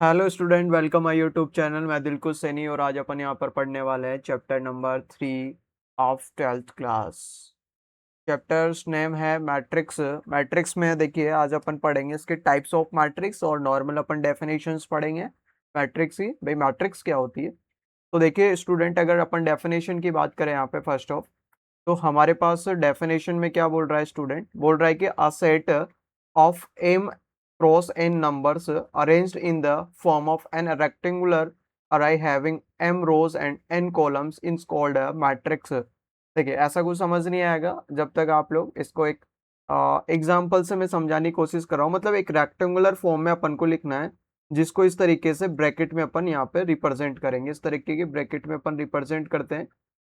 Hello student, welcome my YouTube channel. मैं दिलकुश सैनी और आज अपन यहाँ पर पढ़ने वाले हैं chapter number 3 of 12th class. Chapters name है मैट्रिक्स। मैट्रिक्स में देखिए आज अपन पढ़ेंगे इसके टाइप्स ऑफ मैट्रिक्स और नॉर्मल अपन डेफिनेशंस पढ़ेंगे मैट्रिक्स की। भाई मैट्रिक्स क्या होती है? तो देखिए स्टूडेंट, अगर अपन डेफिनेशन की बात करें यहाँ पे फर्स्ट ऑफ, तो हमारे पास डेफिनेशन में क्या बोल रहा है स्टूडेंट? बोल रहा है कि a set of m cross n numbers arranged in the form of an rectangular array having m rows and n columns is called a matrix. देखिए ऐसा कुछ समझ नहीं आएगा जब तक आप लोग इसको एक एग्जाम्पल से मैं समझाने की कोशिश कर रहा हूँ। मतलब एक रेक्टेंगुलर फॉर्म में अपन को लिखना है, जिसको इस तरीके से ब्रैकेट में अपन यहाँ पे रिप्रेजेंट करेंगे। इस तरीके के ब्रैकेट में अपन रिप्रेजेंट करते हैं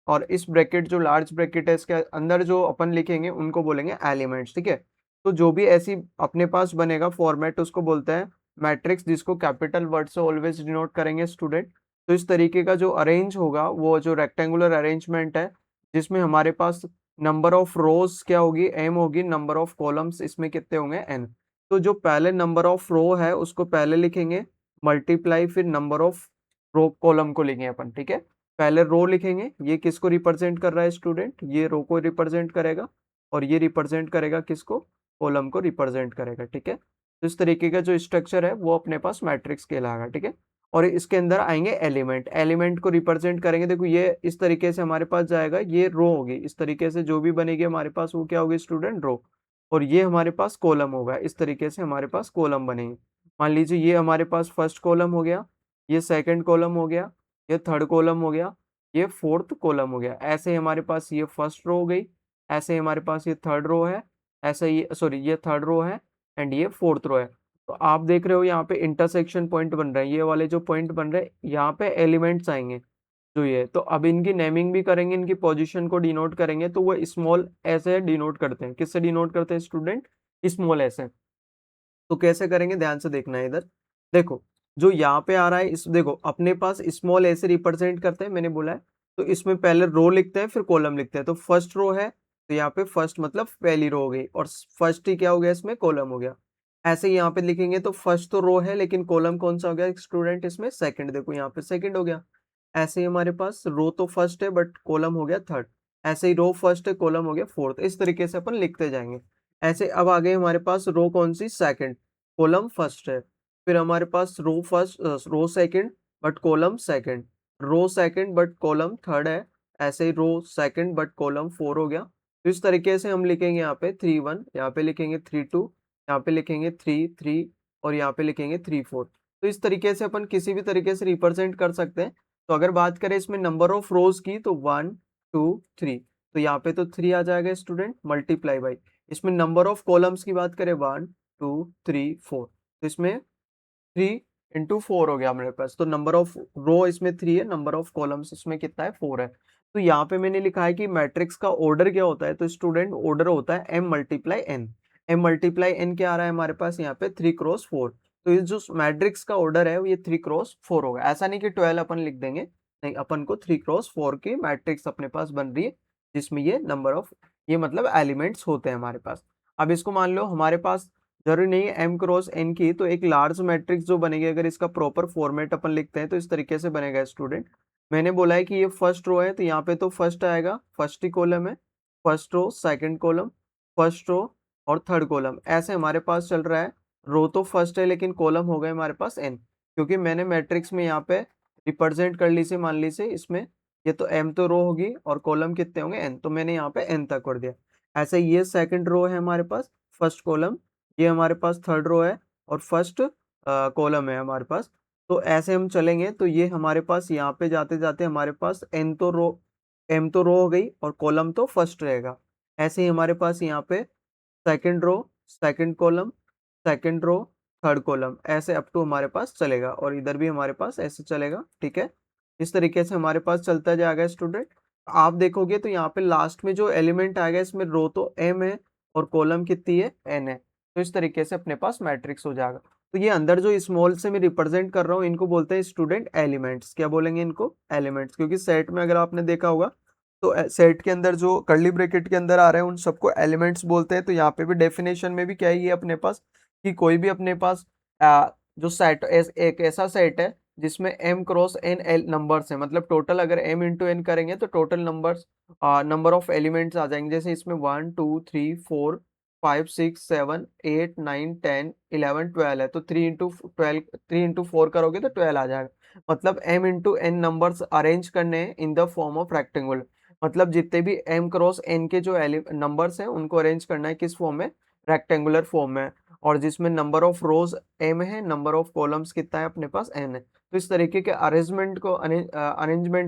और इस ब्रैकेट जो लार्ज ब्रैकेट है इसके अंदर जो अपन लिखेंगे उनको बोलेंगे एलिमेंट्स। ठीक है, तो जो भी ऐसी अपने पास बनेगा फॉर्मेट उसको बोलते हैं मैट्रिक्स, जिसको कैपिटल वर्ड से ऑलवेज डिनोट करेंगे स्टूडेंट। तो इस तरीके का जो अरेंज होगा वो जो रेक्टेंगुलर अरेंजमेंट है, जिसमें हमारे पास नंबर ऑफ रोज क्या होगी? एम होगी। नंबर ऑफ कॉलम्स इसमें कितने होंगे? एन। तो जो पहले नंबर ऑफ रो है उसको पहले लिखेंगे, मल्टीप्लाई फिर नंबर ऑफ रो कॉलम को लिखेंगे अपन। ठीक है, पहले रो लिखेंगे। ये किसको रिप्रेजेंट कर रहा है स्टूडेंट? ये रो को रिप्रेजेंट करेगा और ये रिप्रेजेंट करेगा किसको? कॉलम को रिप्रेजेंट करेगा। ठीक है, तो इस तरीके का जो स्ट्रक्चर है वो अपने पास मैट्रिक्स कहलाएगा। ठीक है, और इसके अंदर आएंगे एलिमेंट। एलिमेंट को रिप्रेजेंट करेंगे। देखो ये इस तरीके से हमारे पास जाएगा, ये रो होगी। इस तरीके से जो भी बनेगी हमारे पास वो क्या होगी स्टूडेंट? रो। और ये हमारे पास कॉलम होगा। इस तरीके से हमारे पास कॉलम बनेंगे। मान लीजिए ये हमारे पास फर्स्ट कॉलम हो गया, ये सेकंड कॉलम हो गया, ये थर्ड कॉलम हो गया, ये फोर्थ कॉलम हो गया। ऐसे ही हमारे पास ये फर्स्ट रो हो गई, ऐसे ही हमारे पास ये थर्ड रो है, ऐसे ये सॉरी ये थर्ड रो है एंड ये फोर्थ रो है। तो आप देख रहे हो यहाँ पे इंटरसेक्शन पॉइंट बन रहे हैं। ये वाले जो पॉइंट बन रहे हैं यहाँ पे एलिमेंट्स आएंगे जो ये। तो अब इनकी नेमिंग भी करेंगे, इनकी पोजीशन को डिनोट करेंगे। तो वो स्मॉल ऐसे डिनोट करते हैं। किससे डिनोट करते हैं स्टूडेंट? स्मॉल ऐसे। तो कैसे करेंगे ध्यान से देखना है इधर। देखो जो यहाँ पे आ रहा है, इस देखो अपने पास स्मॉल ऐसे रिप्रेजेंट करते हैं, मैंने बोला है। तो इसमें पहले रो लिखते हैं फिर कॉलम लिखते हैं। तो फर्स्ट रो है तो यहाँ पे फर्स्ट मतलब पहली रो हो गई, और फर्स्ट ही क्या हो गया इसमें? कॉलम हो गया। ऐसे ही यहाँ पे लिखेंगे तो फर्स्ट तो रो है लेकिन कॉलम कौन सा हो गया स्टूडेंट इसमें? सेकंड। देखो यहाँ पे सेकंड हो गया। ऐसे ही हमारे पास रो तो फर्स्ट है बट कॉलम हो गया थर्ड। ऐसे ही रो फर्स्ट है, कॉलम हो गया फोर्थ। इस तरीके से अपन लिखते जाएंगे। ऐसे अब आ गए हमारे पास रो कौन सी? सेकंड। कॉलम फर्स्ट है। फिर हमारे पास row first, row second but column second. Row second but column third है। ऐसे ही row second but column four हो गया। तो इस तरीके से हम लिखेंगे यहाँ पे 3 1, यहाँ पे लिखेंगे 3 2, यहाँ पे लिखेंगे 3 3 और यहाँ पे लिखेंगे 3 4। तो इस तरीके से अपन किसी भी तरीके से रिप्रेजेंट कर सकते हैं। तो अगर बात करें इसमें नंबर ऑफ रोज की तो 1 2 3। तो यहाँ पे तो 3 आ जाएगा स्टूडेंट, मल्टीप्लाई बाई। इसमें नंबर ऑफ कॉलम्स की बात करें 1 2 3 4। तो इसमें 3 × 4 हो गया हमारे पास। तो नंबर ऑफ रो इसमें 3 है, नंबर ऑफ कॉलम्स इसमें कितना है? 4 है। तो यहाँ पे मैंने लिखा है कि मैट्रिक्स का ऑर्डर क्या होता है? तो स्टूडेंट ऑर्डर होता है M multiply N। M multiply N क्या आ रहा है हमारे पास यहाँ पे? 3 × 4। तो ये जो मैट्रिक्स का ऑर्डर है वो ये 3 × 4 होगा। ऐसा नहीं कि 12 अपन लिख देंगे, नहीं, अपन को 3 × 4 की मैट्रिक्स अपने पास बन रही है, जिसमें ये नंबर ऑफ, ये मतलब एलिमेंट्स होते हैं हमारे पास। अब इसको मान लो हमारे पास जरूरी नहीं है M × N की, तो एक लार्ज मैट्रिक्स जो बनेगी अगर इसका प्रॉपर फॉर्मेट अपन लिखते हैं तो इस तरीके से बनेगा स्टूडेंट। मैंने बोला है कि ये फर्स्ट रो है तो यहाँ पे तो फर्स्ट आएगा, फर्स्ट ही कॉलम है। First row, second column, first row और थर्ड कॉलम, ऐसे हमारे पास चल रहा है। रो तो फर्स्ट है लेकिन कॉलम हो गए हमारे पास n, क्योंकि मैंने मैट्रिक्स में यहाँ पे रिप्रेजेंट कर ली से, मान ली से इसमें ये तो m तो रो होगी और कॉलम कितने होंगे? n। तो मैंने यहाँ पे n तक कर दिया। ऐसे ये सेकंड रो है हमारे पास, फर्स्ट कॉलम, ये हमारे पास थर्ड रो है और फर्स्ट कॉलम है हमारे पास। तो ऐसे हम चलेंगे तो ये हमारे पास यहाँ पे जाते जाते हमारे पास m तो रो हो गई और कॉलम तो फर्स्ट रहेगा। ऐसे ही हमारे पास यहाँ पे second row, second column, second row, third column, ऐसे अप टू हमारे पास चलेगा और इधर भी हमारे पास ऐसे चलेगा। ठीक है, इस तरीके से हमारे पास चलता जाएगा स्टूडेंट। आप देखोगे तो यहाँ पे लास्ट में जो एलिमेंट आएगा इसमें रो तो m है और कॉलम कितनी है? n है। तो इस तरीके से अपने पास मैट्रिक्स हो जाएगा। तो ये अंदर जो स्मॉल से मैं रिप्रेजेंट कर रहा हूँ इनको बोलते हैं स्टूडेंट एलिमेंट्स। क्या बोलेंगे इनको? एलिमेंट्स। क्योंकि सेट में अगर आपने देखा होगा तो सेट के अंदर जो कर्ली ब्रैकेट के अंदर आ रहे हैं उन सबको एलिमेंट्स बोलते हैं। तो यहाँ पे भी डेफिनेशन में भी क्या है ये अपने पास, कि कोई भी अपने पास जो सेट एक ऐसा सेट है जिसमें m cross n L numbers है, मतलब टोटल अगर m इंटू n करेंगे तो टोटल नंबर ऑफ एलिमेंट्स आ जाएंगे। जैसे इसमें 1 2 3 4 5 6 7 8 9 10 11 12 है, तो 3 इंटू 4 करोगे तो 12 आ जाएगा। मतलब m into n numbers arrange करने हैं इन द फॉर्म ऑफ रेक्टेंगल, मतलब जितने भी m क्रॉस n के जो नंबर्स हैं उनको अरेंज करना है किस फॉर्म में, रेक्टेंगुलर फॉर्म में। और जिसमें नंबर ऑफ रोज m है, नंबर ऑफ कॉलम्स कितना है अपने पास n है। तो इस तरीके के अरेंजमेंट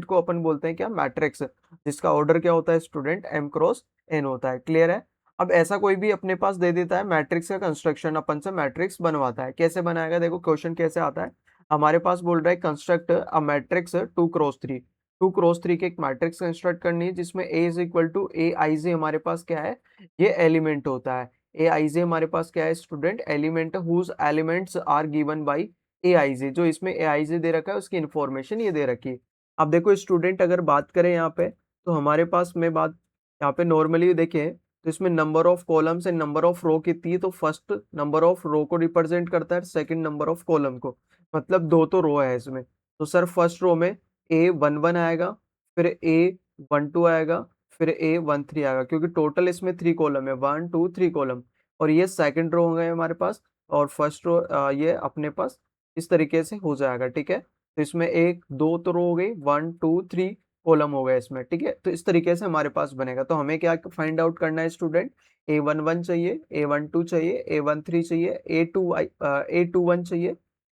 को अपन बोलते हैं क्या, मैट्रिक्स, जिसका ऑर्डर क्या होता है स्टूडेंट, m क्रॉस n होता है। क्लियर है। अब ऐसा कोई भी अपने पास दे देता है मैट्रिक्स का कंस्ट्रक्शन, अपन से मैट्रिक्स बनवाता है, कैसे बनाएगा, देखो क्वेश्चन कैसे आता है। हमारे पास बोल रहा है construct a matrix 2 cross 3, 2 cross 3 की एक मैट्रिक्स कंस्ट्रक्ट करनी है जिसमें a is equal to A I जे हमारे पास क्या है, ये एलिमेंट होता है। ए आई जे हमारे पास क्या है student, element whose elements are given by A I J, जो इसमें ए आई जे दे रखा है उसकी इंफॉर्मेशन ये दे रखी है। अब देखो स्टूडेंट अगर बात करें यहाँ पे, तो हमारे पास में बात यहाँ पे नॉर्मली देखें तो इसमें number of columns and number of row कितनी है, तो फर्स्ट नंबर ऑफ रो को रिप्रेजेंट करता है, सेकंड नंबर ऑफ कॉलम को, मतलब दो तो रो है इसमें। तो सर फर्स्ट रो में A11 आएगा, फिर A12 आएगा, फिर A13 आएगा, क्योंकि टोटल इसमें 3 कॉलम है, 1 2 3 कॉलम। और ये सेकंड रो हो गए हमारे पास, और फर्स्ट रो ये अपने पास इस तरीके से हो जाएगा। ठीक है, तो इसमें एक दो तो रो हो गई, 1 2 3 कॉलम हो गए इसमें। ठीक है, तो इस तरीके से हमारे पास बनेगा। तो हमें क्या फाइंड आउट करना है स्टूडेंट, A11 चाहिए, A12 चाहिए, A13 चाहिए, A21 चाहिए,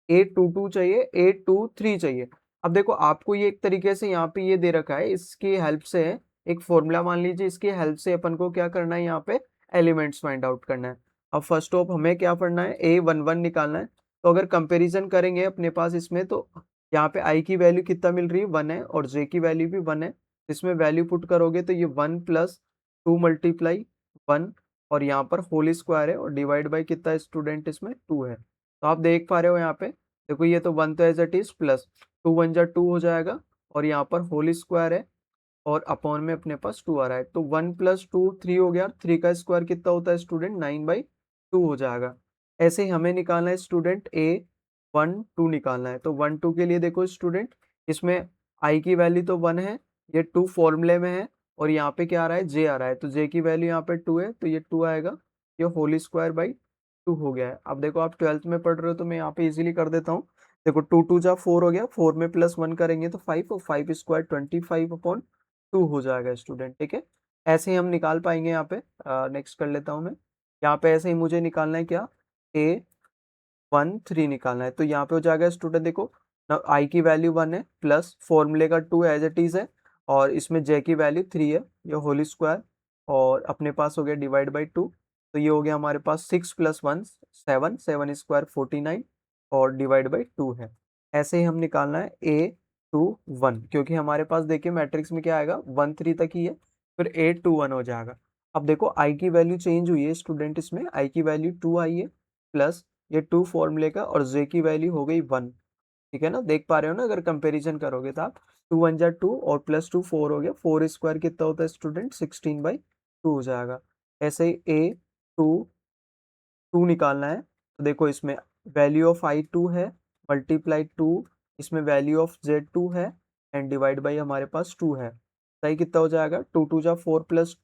A22 चाहिए, A23 चाहिए। अब देखो आपको ये एक तरीके से यहाँ पे ये दे रखा है, इसकी हेल्प से एक फॉर्मूला मान लीजिए, इसकी हेल्प से अपन को क्या करना है, यहाँ पे एलिमेंट्स फाइंड आउट करना है। अब फर्स्ट ऑफ हमें क्या पढ़ना है, A11 निकालना है। तो अगर कंपैरिजन करेंगे अपने पास इसमें, तो यहाँ पे i की वैल्यू कितना मिल रही है, 1 है, और j की वैल्यू भी 1 है। इसमें वैल्यू पुट करोगे तो ये 1 + 2 × 1, और यहाँ पर होल स्क्वायर है, और डिवाइड बाई कितना है स्टूडेंट, इसमें 2 है। तो आप देख पा रहे हो यहाँ पे, देखो ये तो 1 तो एज इट इज, प्लस 2 × 1 = 2 हो जाएगा, और यहाँ पर होल स्क्वायर है, और अपॉन में अपने पास 2 आ रहा है। तो 1 + 2 3 हो गया, 3 का स्क्वायर कितना होता है स्टूडेंट, 9/2 हो जाएगा। ऐसे ही हमें निकालना है स्टूडेंट A12 निकालना है। तो 1 2 के लिए देखो स्टूडेंट, इसमें i की वैल्यू तो 1 है, ये 2 फॉर्मूले में है, और यहाँ पे क्या आ रहा है, j आ रहा है, तो j की वैल्यू यहाँ पे 2 है, तो ये 2 आएगा, ये होल स्क्वायर बाई 2 हो गया है। अब देखो आप 12th में पढ़ रहे हो तो मैं यहाँ पे इजीली कर देता हूँ। देखो 2 × 2 = 4 हो गया, 4 में +1 करेंगे तो 5, और 5 स्क्वायर 25/2 हो जाएगा स्टूडेंट। ठीक है, ऐसे ही हम निकाल पाएंगे यहाँ पे। नेक्स्ट कर लेता हूँ मैं, यहाँ पे ऐसे ही मुझे निकालना है क्या, A13 निकालना है। तो यहाँ पे हो जाएगा स्टूडेंट, देखो i की वैल्यू 1 है, प्लस फॉर्मूले का 2 एज इट इज है, और इसमें j की वैल्यू 3 है, ये होल स्क्वायर, और अपने पास हो गया डिवाइड बाई 2। तो ये हो गया हमारे पास 6 + 1 7, 7 स्क्वायर 49, और डिवाइड बाई 2 है। ऐसे ही हम निकालना है A21, क्योंकि हमारे पास देखिए मैट्रिक्स में क्या आएगा, 1 3 तक ही है, फिर A21 हो जाएगा। अब देखो i की वैल्यू चेंज हुई है स्टूडेंट, इसमें i की वैल्यू 2 आई है, प्लस ये 2 फॉर्मूले का, और j की वैल्यू हो गई 1। ठीक है ना, देख पा रहे हो ना, अगर कंपैरिजन करोगे तो आप 2 × 1 = 2, और +2 4 हो गया, 4 स्क्वायर कितना होता है स्टूडेंट, 16/2 हो जाएगा। ऐसे ही A22 निकालना है। तो देखो इसमें वैल्यू ऑफ I2 है, मल्टीप्लाई 2, इसमें वैल्यू ऑफ Z2 है, एंड डिवाइड बाई हमारे पास 2 है। सही कितना हो जाएगा, 2 2 × 4 +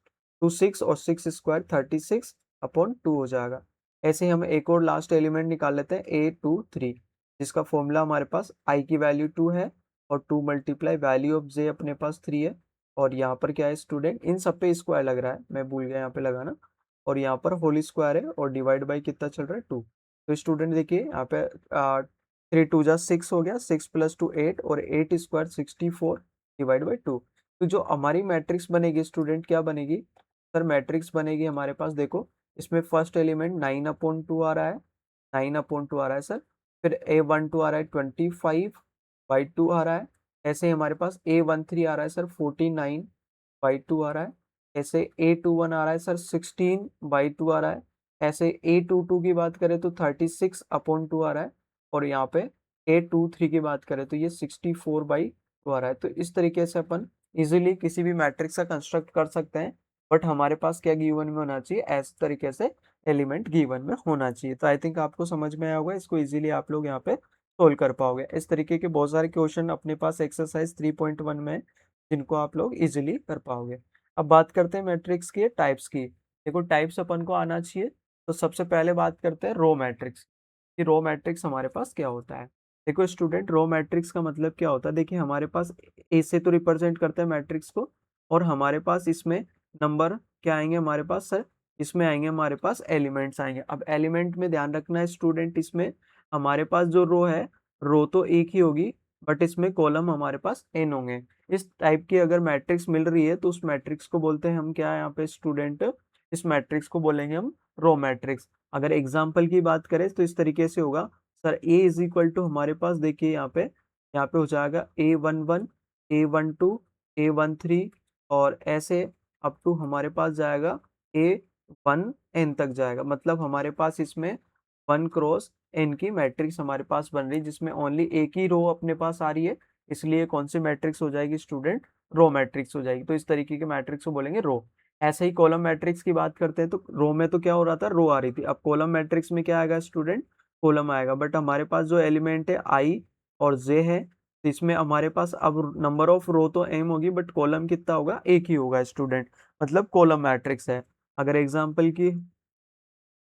2 6, और 6 स्क्वायर 36/2 हो जाएगा। ऐसे ही हम एक और लास्ट एलिमेंट निकाल लेते हैं A23, जिसका फॉर्मूला हमारे पास i की वैल्यू 2 है, और 2 × वैल्यू ऑफ j अपने पास 3 है, और यहाँ पर क्या है स्टूडेंट, इन सब पे स्क्वायर लग रहा है, मैं भूल गया यहाँ पे लगाना, और यहाँ पर होल स्क्वायर है, और डिवाइड बाई कितना चल रहा है, 2। तो स्टूडेंट देखिए यहाँ पे 3 2 × 6 हो गया, 6 + 2 8, और 8 स्क्वायर 64 डिवाइड बाई 2। तो जो हमारी मैट्रिक्स बनेगी स्टूडेंट, क्या बनेगी सर, मैट्रिक्स बनेगी हमारे पास, देखो इसमें फर्स्ट एलिमेंट 9/2 आ रहा है, 9/2 आ रहा है सर, फिर A12 आ रहा है 25/2 आ रहा है। ऐसे ही हमारे पास A13 आ रहा है सर 49/2 आ रहा है। ऐसे A21 आ रहा है सर 16/2 आ रहा है। ऐसे A22 की बात करें तो 36/2 आ रहा है, और यहाँ पे A23 की बात करें तो ये 64/2 आ रहा है। तो इस तरीके से अपन इजीली किसी भी मैट्रिक्स का कंस्ट्रक्ट कर सकते हैं, बट हमारे पास क्या गिवन में होना चाहिए, इस तरीके से एलिमेंट गिवन में होना चाहिए। तो आई थिंक आपको समझ में आया होगा, इसको इजीली आप लोग यहाँ पे सोल्व कर पाओगे। इस तरीके के बहुत सारे क्वेश्चन अपने पास एक्सरसाइज 3.1 में जिनको आप लोग इजीली कर पाओगे। अब बात करते हैं मैट्रिक्स के टाइप्स की। देखो टाइप्स अपन को आना चाहिए, तो सबसे पहले बात करते हैं रो मैट्रिक्स कि रो मैट्रिक्स हमारे पास क्या होता है। देखो स्टूडेंट, रो मैट्रिक्स का मतलब क्या होता है, देखिए हमारे पास ए से तो रिप्रेजेंट करते हैं मैट्रिक्स को, और हमारे पास इसमें नंबर क्या आएंगे हमारे पास सर, इसमें आएंगे हमारे पास एलिमेंट्स आएंगे। अब एलिमेंट में ध्यान रखना है स्टूडेंट, इसमें हमारे पास जो रो है, रो तो एक ही होगी बट इसमें कॉलम हमारे पास एन होंगे। इस टाइप की अगर मैट्रिक्स मिल रही है तो उस मैट्रिक्स को बोलते हैं हम क्या, यहाँ पे स्टूडेंट इस मैट्रिक्स को बोलेंगे हम रो मैट्रिक्स। अगर एग्जाम्पल की बात करें तो इस तरीके से होगा sir, A is equal to हमारे पास देखिए यहाँ पे हो जाएगा A11, A12, A13 और ऐसे अप टू हमारे पास जाएगा A1n तक जाएगा। मतलब हमारे पास इसमें 1 क्रॉस n की मैट्रिक्स हमारे पास बन रही है, जिसमें ओनली एक ही रो अपने पास आ रही है, इसलिए कौन सी मैट्रिक्स हो जाएगी स्टूडेंट, रो मैट्रिक्स हो जाएगी। तो इस तरीके के मैट्रिक्स को बोलेंगे रो। ऐसे ही कॉलम मैट्रिक्स की बात करते हैं तो रो में तो क्या हो रहा था, रो आ रही थी, अब कॉलम मैट्रिक्स में क्या आएगा स्टूडेंट, कॉलम आएगा। बट हमारे पास जो एलिमेंट है आई और जे है, तो इसमें हमारे पास अब नंबर ऑफ रो तो एम होगी बट कॉलम कितना होगा, एक ही होगा स्टूडेंट, मतलब कॉलम मैट्रिक्स है। अगर एग्जाम्पल की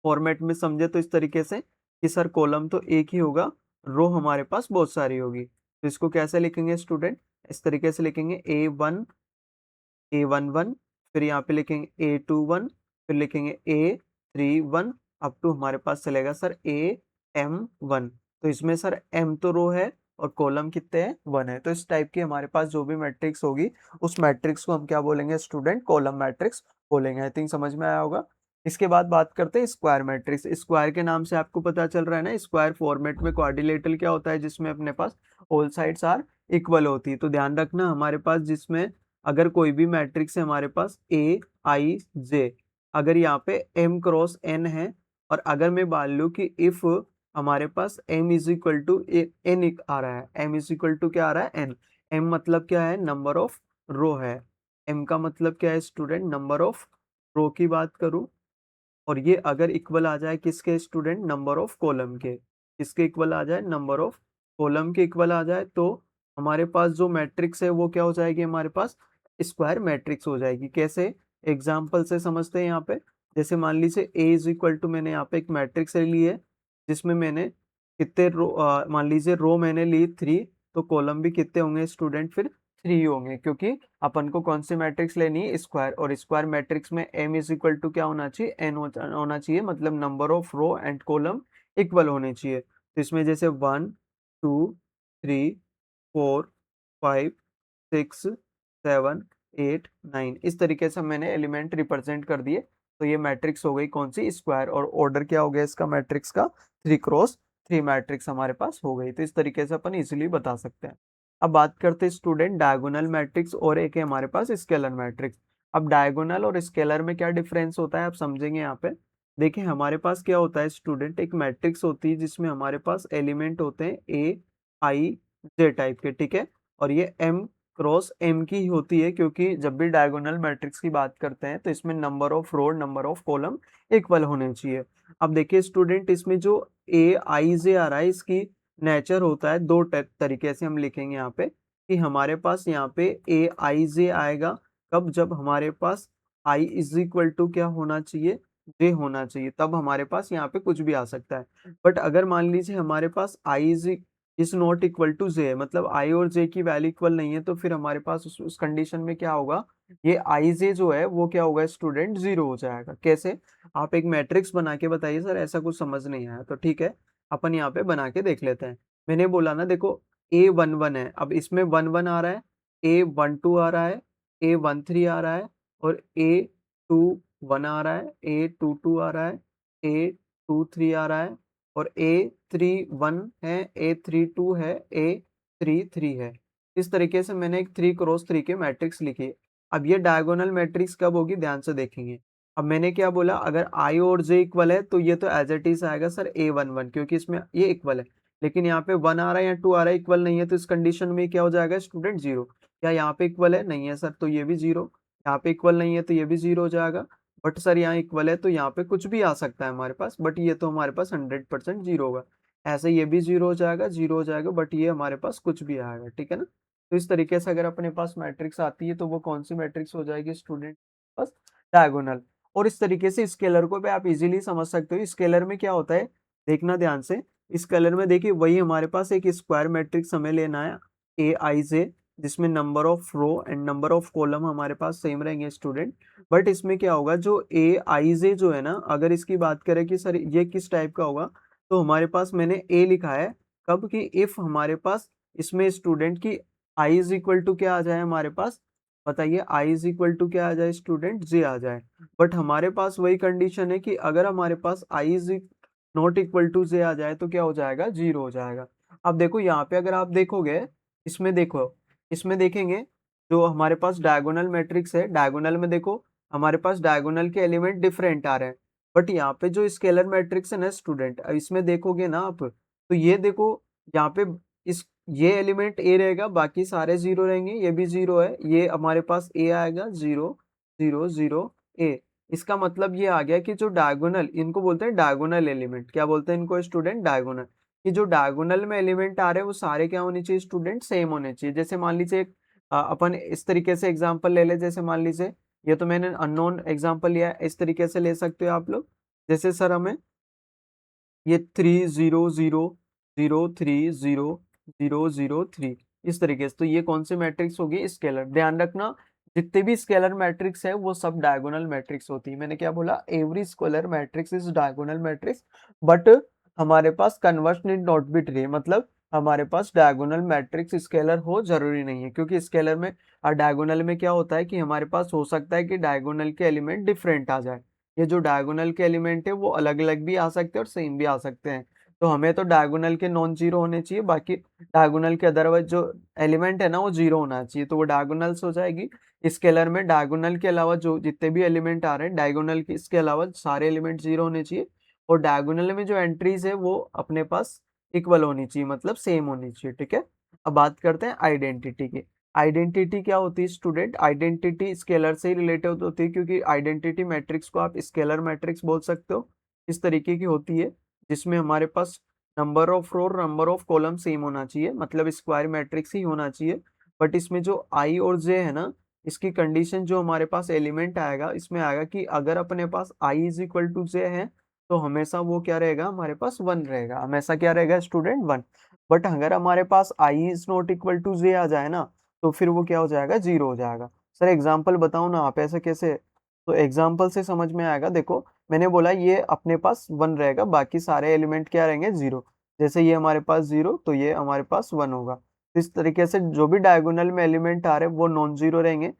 फॉर्मेट में समझे तो इस तरीके से कि सर कॉलम तो एक ही होगा, रो हमारे पास बहुत सारी होगी। तो इसको कैसे लिखेंगे स्टूडेंट, इस तरीके से लिखेंगे A11, फिर यहाँ पे लिखेंगे A21, फिर लिखेंगे A31, अप टू हमारे पास चलेगा सर AM1। तो इसमें सर m तो रो है और कॉलम कितने हैं, 1 है। तो इस टाइप की हमारे पास जो भी मैट्रिक्स होगी उस मैट्रिक्स को हम क्या बोलेंगे स्टूडेंट, कॉलम मैट्रिक्स बोलेंगे। आई थिंक समझ में आया होगा। इसके बाद बात करते हैं स्क्वायर मैट्रिक्स। स्क्वायर के नाम से आपको पता चल रहा है ना, स्क्वायर फॉर्मेट में क्वाड्रिलेटरल क्या होता है, जिसमें अपने पास ऑल साइड्स आर इक्वल होती है। तो ध्यान रखना हमारे पास जिसमें अगर कोई भी मैट्रिक्स है हमारे पास A I J, अगर यहाँ पे m क्रॉस n है, और अगर मैं मान लूँ कि इफ हमारे पास m is equal to n आ रहा है, m इज इक्वल टू क्या आ रहा है, n। m मतलब क्या है, नंबर ऑफ रो है। m का मतलब क्या है स्टूडेंट, नंबर ऑफ रो की बात करूँ, और ये अगर इक्वल आ जाए किसके स्टूडेंट, नंबर ऑफ कॉलम के, किसके इक्वल आ जाए, नंबर ऑफ कॉलम के इक्वल आ जाए, तो हमारे पास जो मैट्रिक्स है वो क्या हो जाएगी, हमारे पास स्क्वायर मैट्रिक्स हो जाएगी। कैसे, एग्जाम्पल से समझते हैं यहाँ पे। जैसे मान लीजिए A इज इक्वल टू, मैंने यहाँ पे एक मैट्रिक्स ली है जिसमें मैंने कितने रो मान लीजिए रो मैंने ली 3, तो कॉलम भी कितने होंगे स्टूडेंट, फिर 3 होंगे, क्योंकि अपन को कौन सी मैट्रिक्स लेनी है, स्क्वायर। और स्क्वायर मैट्रिक्स में m इज इक्वल टू क्या होना चाहिए, n होना चाहिए, मतलब number of row and column equal होने चाहिए। तो इसमें जैसे 1 2 3 4 5 6 7 8 9 इस तरीके से मैंने एलिमेंट रिप्रेजेंट कर दिए। तो ये मैट्रिक्स हो गई कौन सी, स्क्वायर। और ऑर्डर क्या हो गया इसका मैट्रिक्स का, 3 क्रॉस 3 मैट्रिक्स हमारे पास हो गई। तो इस तरीके से अपन इजिली बता सकते हैं। अब बात करते हैं स्टूडेंट डायगोनल मैट्रिक्स, और एक है हमारे पास स्केलर मैट्रिक्स। अब डायगोनल और स्केलर में क्या डिफरेंस होता है आप समझेंगे यहाँ पे। देखिए हमारे पास क्या होता है स्टूडेंट, एक मैट्रिक्स होती है जिसमें हमारे पास एलिमेंट होते हैं A I J टाइप के, ठीक है, और ये m क्रॉस m की ही होती है, क्योंकि जब भी डायगोनल मैट्रिक्स की बात करते हैं तो इसमें number of row number of column equal होने चाहिए। अब देखिए स्टूडेंट, इसमें जो A I J आ रहा है, इसकी नेचर होता है दो तरीके से हम लिखेंगे यहाँ पे, कि हमारे पास यहाँ पे A I J आएगा कब, जब हमारे पास i इज इक्वल टू क्या होना चाहिए, j होना चाहिए, तब हमारे पास यहाँ पे कुछ भी आ सकता है। बट अगर मान लीजिए हमारे पास i is not equal to j, मतलब i और j की वैल्यू इक्वल नहीं है, तो फिर हमारे पास उस कंडीशन में क्या होगा, ये I J जो है वो क्या होगा स्टूडेंट, 0 हो जाएगा। कैसे, आप एक मैट्रिक्स बना के बताइए सर, ऐसा कुछ समझ नहीं आया तो ठीक है, अपन यहाँ पे बना के देख लेते हैं। मैंने बोला ना देखो, A11 है, अब इसमें 1 1 आ रहा है, A12 आ रहा है, A13 आ रहा है, और A21 आ रहा है, A22 आ रहा है, A23 आ रहा है, और A31 है, A32 है, A33 है। इस तरीके से मैंने एक 3 क्रॉस 3 के मैट्रिक्स लिखी। अब ये डायगोनल मैट्रिक्स कब होगी, ध्यान से देखेंगे। अब मैंने क्या बोला, अगर I और J इक्वल है तो ये तो एज इट इज आएगा सर A11, क्योंकि इसमें ये इक्वल है। लेकिन यहाँ पे 1 आ रहा है या 2 आ रहा है, इक्वल नहीं है, तो इस कंडीशन में क्या हो जाएगा स्टूडेंट, 0। क्या यहाँ पे इक्वल है, नहीं है सर, तो ये भी 0। यहाँ पे इक्वल नहीं है तो ये भी 0 हो जाएगा। बट सर यहाँ इक्वल है तो यहाँ पे कुछ भी आ सकता है हमारे पास, बट ये तो हमारे पास 100% जीरो होगा। ऐसे ये भी जीरो हो जाएगा, बट ये हमारे पास कुछ भी आएगा, ठीक है ना। तो इस तरीके से अगर अपने पास मैट्रिक्स आती है तो वो कौन सी मैट्रिक्स हो जाएगी स्टूडेंट, बस डायगोनल। और इस तरीके से स्केलर को भी आप इजीली समझ सकते हो। स्केलर में क्या होता है, देखना ध्यान से। स्केलर में देखिए वही हमारे पास एक स्क्वायर मैट्रिक्स हमें लेना है ए आई जे, जिसमें number of row and number of column हमारे पास सेम रहेंगे स्टूडेंट। बट इसमें क्या होगा, जो ए आई जे जो है ना, अगर इसकी बात करें कि सर ये किस टाइप का होगा, तो हमारे पास मैंने ए लिखा है कब कि इफ हमारे पास इसमें स्टूडेंट की आई इज इक्वल टू क्या आ जाए हमारे पास, बताइए आई इज इक्वल टू क्या आ जाए स्टूडेंट, जे आ जाए। बट हमारे पास वही कंडीशन है कि अगर हमारे पास I is not equal to जे आ जाए तो क्या हो जाएगा, जीरो हो जाएगा। अब देखो यहाँ पे अगर आप देखोगे, इसमें देखो, इसमें देखेंगे जो हमारे पास डायगोनल मैट्रिक्स है, डायगोनल में देखो हमारे पास डायगोनल के एलिमेंट डिफरेंट आ रहे हैं। बट यहाँ पे जो स्केलर मैट्रिक्स है ना स्टूडेंट, इसमें देखोगे ना आप, तो ये देखो यहाँ पे इस ये एलिमेंट ए रहेगा, बाकी सारे जीरो रहेंगे, ये भी जीरो है, ये हमारे पास ए आएगा, जीरो जीरो जीरो ए। इसका मतलब ये आ गया कि जो डायगोनल, इनको बोलते हैं डायगोनल एलिमेंट, क्या बोलते हैं इनको स्टूडेंट, डायगोनल। कि जो डायगोनल में एलिमेंट आ रहे हैं वो सारे क्या होने चाहिए स्टूडेंट, सेम होने चाहिए। जैसे मान लीजिए अपन इस तरीके से एग्जांपल ले ले, जैसे मान लीजिए ये तो मैंने अननोन एग्जांपल लिया है, इस तरीके से ले सकते हो आप लोग। जैसे सर हमें ये 3 0 0 0 3 0 0 0 3 इस तरीके से, तो ये कौन सी मैट्रिक्स होगी, स्केलर। ध्यान रखना जितने भी स्केलर मैट्रिक्स है वो सब डायगोनल मैट्रिक्स होती है। मैंने क्या बोला, every scalar matrix is diagonal matrix, but हमारे पास converse need not be true, मतलब हमारे पास डायगोनल मैट्रिक्स स्केलर हो जरूरी नहीं है, क्योंकि स्केलर में और डायगोनल में क्या होता है कि हमारे पास हो सकता है कि डायगोनल के एलिमेंट डिफरेंट आ जाए। ये जो डायगोनल के एलिमेंट है वो अलग अलग भी आ सकते हैं और सेम भी आ सकते हैं। तो हमें तो डायगोनल के नॉन जीरो होने चाहिए, बाकी डायगोनल के अदरवाइज जो एलिमेंट है ना वो जीरो होना चाहिए, तो वो डायगोनल्स हो जाएगी। स्केलर में डायगोनल के अलावा जो जितने भी एलिमेंट आ रहे हैं डायगोनल के, इसके अलावा सारे एलिमेंट जीरो होने चाहिए। और डायगोनल में जो एंट्रीज है वो अपने पास इक्वल होनी चाहिए, मतलब सेम होनी चाहिए, ठीक है। अब बात करते हैं आइडेंटिटी की। आइडेंटिटी क्या होती है स्टूडेंट, आइडेंटिटी स्केलर से ही रिलेटेड होती है, क्योंकि आइडेंटिटी मैट्रिक्स को आप स्केलर मैट्रिक्स बोल सकते हो। इस तरीके की होती है जिसमें हमारे पास number of row number of column same होना चाहिए, मतलब स्क्वायर मैट्रिक्स ही होना चाहिए। बट इसमें जो आई और जे है ना, इसकी कंडीशन जो हमारे पास एलिमेंट आएगा इसमें आएगा कि अगर अपने पास आई इज इक्वल टू जे है तो हमेशा वो क्या रहेगा, हमारे पास वन रहेगा, हमेशा क्या रहेगा स्टूडेंट, वन। बट अगर हमारे पास I is not equal to जे आ जाए ना, तो फिर वो क्या हो जाएगा, जीरो हो जाएगा। सर एग्जाम्पल बताओ ना आप, ऐसे कैसे, तो एग्जाम्पल से समझ में आएगा। देखो मैंने बोला ये अपने पास वन रहेगा, बाकी सारे एलिमेंट क्या रहेंगे, जीरो। जैसे ये हमारे पास जीरो तो ये हमारे पास वन होगा। तो इस तरीके से जो भी डायगोनल में एलिमेंट आ रहे हैं वो नॉन जीरो रहेंगे।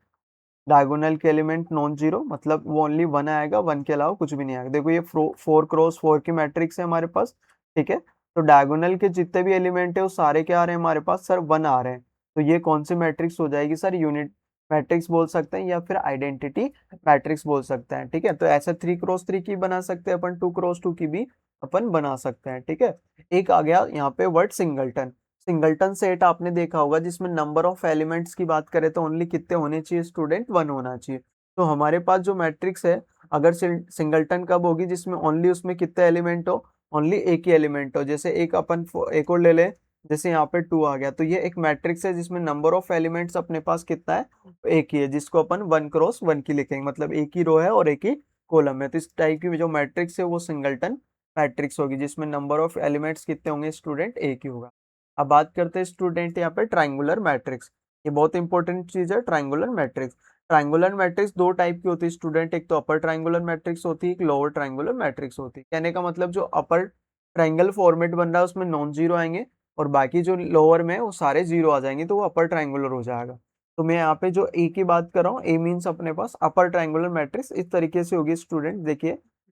डायगोनल के एलिमेंट नॉन जीरो मतलब वो ओनली वन आएगा, वन के अलावा कुछ भी नहीं आएगा। देखो ये 4 क्रॉस 4 की मैट्रिक्स है हमारे पास, ठीक है। तो डायगोनल के जितने भी एलिमेंट है वो सारे क्या आ रहे हैं हमारे पास, सर वन आ रहे हैं। तो ये कौन सी मैट्रिक्स हो जाएगी सर, यूनिट मैट्रिक्स बोल सकते हैं या फिर आइडेंटिटी मैट्रिक्स बोल सकते हैं, ठीक है। तो ऐसे 3 क्रॉस 3 की बना सकते हैं अपन, 2 क्रॉस 2 की भी अपन बना सकते हैं, ठीक है। एक आ गया यहाँ पे वर्ड सिंगलटन। सिंगलटन सेट आपने देखा होगा जिसमें नंबर ऑफ एलिमेंट्स की बात करें तो ओनली कितने होने चाहिए स्टूडेंट, वन होना चाहिए। तो हमारे पास जो मैट्रिक्स है, अगर सिंगलटन कब होगी, जिसमें ओनली उसमें कितने एलिमेंट हो, ओनली एक ही एलिमेंट हो। जैसे एक अपन एक और ले ले, जैसे यहाँ पे टू आ गया, तो ये एक मैट्रिक्स है जिसमें नंबर ऑफ एलिमेंट्स अपने पास कितना है, एक ही है, जिसको अपन 1 क्रॉस 1 की लिखेंगे, मतलब एक ही रो है और एक ही कॉलम है। तो इस टाइप की जो मैट्रिक्स है वो सिंगलटन मैट्रिक्स होगी, जिसमें नंबर ऑफ एलिमेंट्स कितने होंगे स्टूडेंट, एक ही होगा। अब बात करते हैं स्टूडेंट यहाँ पे ट्राइंगुलर मैट्रिक्स। ये बहुत इंपॉर्टेंट चीज है ट्राइंगुलर मैट्रिक्स। ट्राइंगुलर मैट्रिक्स दो टाइप की होती है स्टूडेंट, एक तो अपर ट्राइंगुलर मैट्रिक्स होती है, एक लोअर ट्राइंगुलर मैट्रिक्स होती है। कहने का मतलब जो अपर ट्राइंगल फॉर्मेट बन रहा है उसमें नॉन जीरो आएंगे, और बाकी जो लोअर में है वो सारे जीरो आ जाएंगे, तो वो अपर ट्राइंगुलर हो जाएगा। तो मैं यहाँ पे जो ए की बात कर रहा हूँ, ए मीन्स अपने पास अपर ट्राइंगुलर मैट्रिक्स इस तरीके से होगी स्टूडेंट। देखिए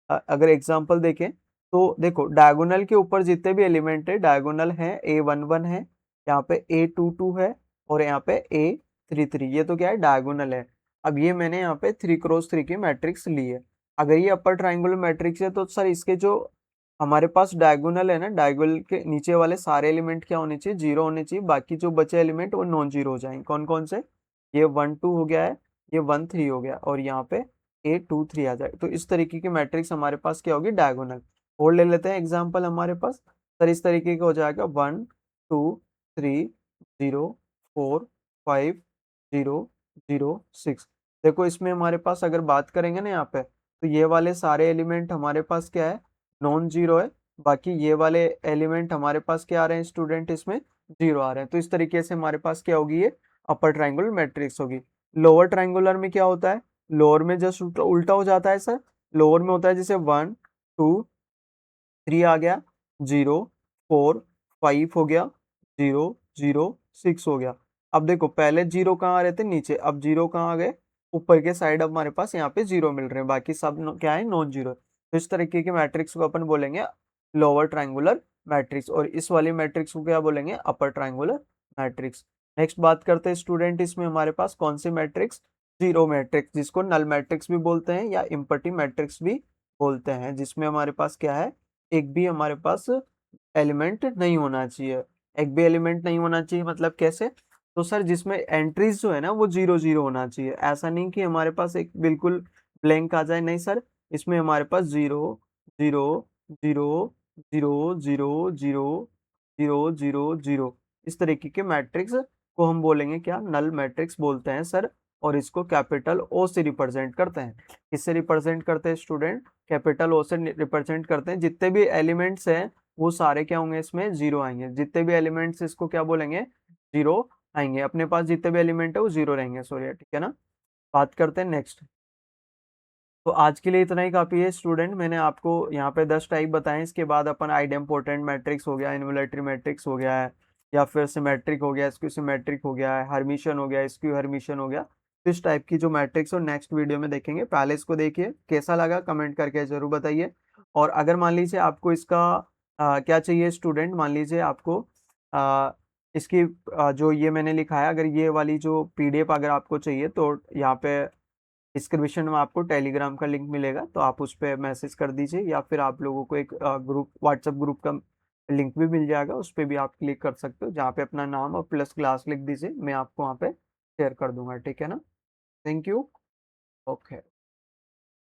अगर एग्जाम्पल देखें तो देखो डायगोनल के ऊपर जितने भी एलिमेंट है डायगोनल है, A11 है, यहाँ पे A22 है, और यहाँ पे A33, ये तो क्या है, डायगोनल है। अब ये मैंने यहाँ पे 3 क्रॉस 3 की मैट्रिक्स ली है। अगर ये अपर ट्राइंगुलर मैट्रिक्स है तो सर इसके जो हमारे पास डायगोनल है ना, डायगोनल के नीचे वाले सारे एलिमेंट क्या होने चाहिए, जीरो होने चाहिए, बाकी जो बचे एलिमेंट वो नॉन जीरो हो जाएंगे। कौन कौन से, ये 1 2 हो गया है, ये 1 3 हो गया, और यहाँ पे 8 2 3 आ जाए। तो इस तरीके की मैट्रिक्स हमारे पास क्या होगी, डायगोनल। और ले लेते हैं एग्जाम्पल हमारे पास। सर इस तरीके का हो जाएगा 1 2 3 0 4 5 0 0 6। देखो इसमें हमारे पास अगर बात करेंगे ना यहाँ पे, तो ये वाले सारे एलिमेंट हमारे पास क्या है, नॉन जीरो है। बाकी ये वाले एलिमेंट हमारे पास क्या आ रहे हैं स्टूडेंट, इसमें जीरो आ रहे हैं। तो इस तरीके से हमारे पास क्या होगी, ये अपर ट्राइंगुलर मैट्रिक्स होगी। लोअर ट्राइंगुलर में क्या होता है, लोअर में जस्ट उल्टा हो जाता है सर। लोअर में होता है जैसे 1 2 3 आ गया, 0 4 5 हो गया, 0 0 6 हो गया। अब देखो पहले जीरो कहाँ आ रहे थे, नीचे, अब जीरो कहाँ आ गए, ऊपर के साइड। अब हमारे पास यहाँ पे जीरो मिल रहे हैं, बाकी सब क्या है, नॉन जीरो। तो इस तरीके के मैट्रिक्स को अपन बोलेंगे लोअर ट्राइंगुलर मैट्रिक्स, और इस वाली मैट्रिक्स को क्या बोलेंगे, अपर ट्राइंगुलर मैट्रिक्स। नेक्स्ट बात करते हैं स्टूडेंट, इसमें हमारे पास कौन सी मैट्रिक्स, जीरो मैट्रिक्स, जिसको नल मैट्रिक्स भी बोलते हैं या इम्पटी मैट्रिक्स भी बोलते हैं, जिसमें हमारे पास क्या है, एक भी हमारे पास एलिमेंट नहीं होना चाहिए। एक भी एलिमेंट नहीं होना चाहिए मतलब कैसे, तो सर जिसमें एंट्रीज जो है ना वो जीरो जीरो होना चाहिए। ऐसा नहीं कि हमारे पास एक बिल्कुल ब्लैंक आ जाए, नहीं सर। इसमें हमारे पास 0 0 0 0 0 0 0 0 इस तरीके के मैट्रिक्स को हम बोलेंगे क्या, नल मैट्रिक्स बोलते हैं सर। और इसको कैपिटल ओ से रिप्रेजेंट करते हैं। किससे रिप्रेजेंट करते हैं स्टूडेंट, कैपिटल ओ से रिप्रेजेंट करते हैं। जितने भी एलिमेंट्स हैं वो सारे क्या होंगे, इसमें जीरो आएंगे। जितने भी एलिमेंट्स इसको क्या बोलेंगे, जीरो आएंगे। अपने पास जितने भी एलिमेंट है वो जीरो रहेंगे, सॉरी, ठीक है ना। बात करते हैं नेक्स्ट। तो आज के लिए इतना ही काफी है स्टूडेंट। मैंने आपको यहाँ पे 10 टाइप बताए। इसके बाद अपन आइडेम्पोटेंट मैट्रिक्स हो गया, इन्वोलेटरी मैट्रिक्स हो गया है, या फिर सिमेट्रिक हो गया, स्क्यू सिमेट्रिक हो गया है, हर्मिशन हो गया, स्क्यू हर्मिशन हो गया। तो इस टाइप की जो मैट्रिक्स हो नेक्स्ट वीडियो में देखेंगे। पहले इसको देखिए, कैसा लगा कमेंट करके जरूर बताइए। और अगर मान लीजिए आपको इसका क्या चाहिए स्टूडेंट, मान लीजिए आपको आ, इसकी जो ये मैंने लिखा है, अगर ये वाली जो पीडीएफ अगर आपको चाहिए, तो यहाँ पे डिस्क्रिप्शन में आपको टेलीग्राम का लिंक मिलेगा, तो आप उस पर मैसेज कर दीजिए, या फिर आप लोगों को एक ग्रुप, व्हाट्सएप ग्रुप का लिंक भी मिल जाएगा, उस पर भी आप क्लिक कर सकते हो, जहाँ पे अपना नाम और प्लस क्लास लिख दीजिए, मैं आपको वहाँ पे शेयर कर दूंगा, ठीक है ना। Thank you. ओके।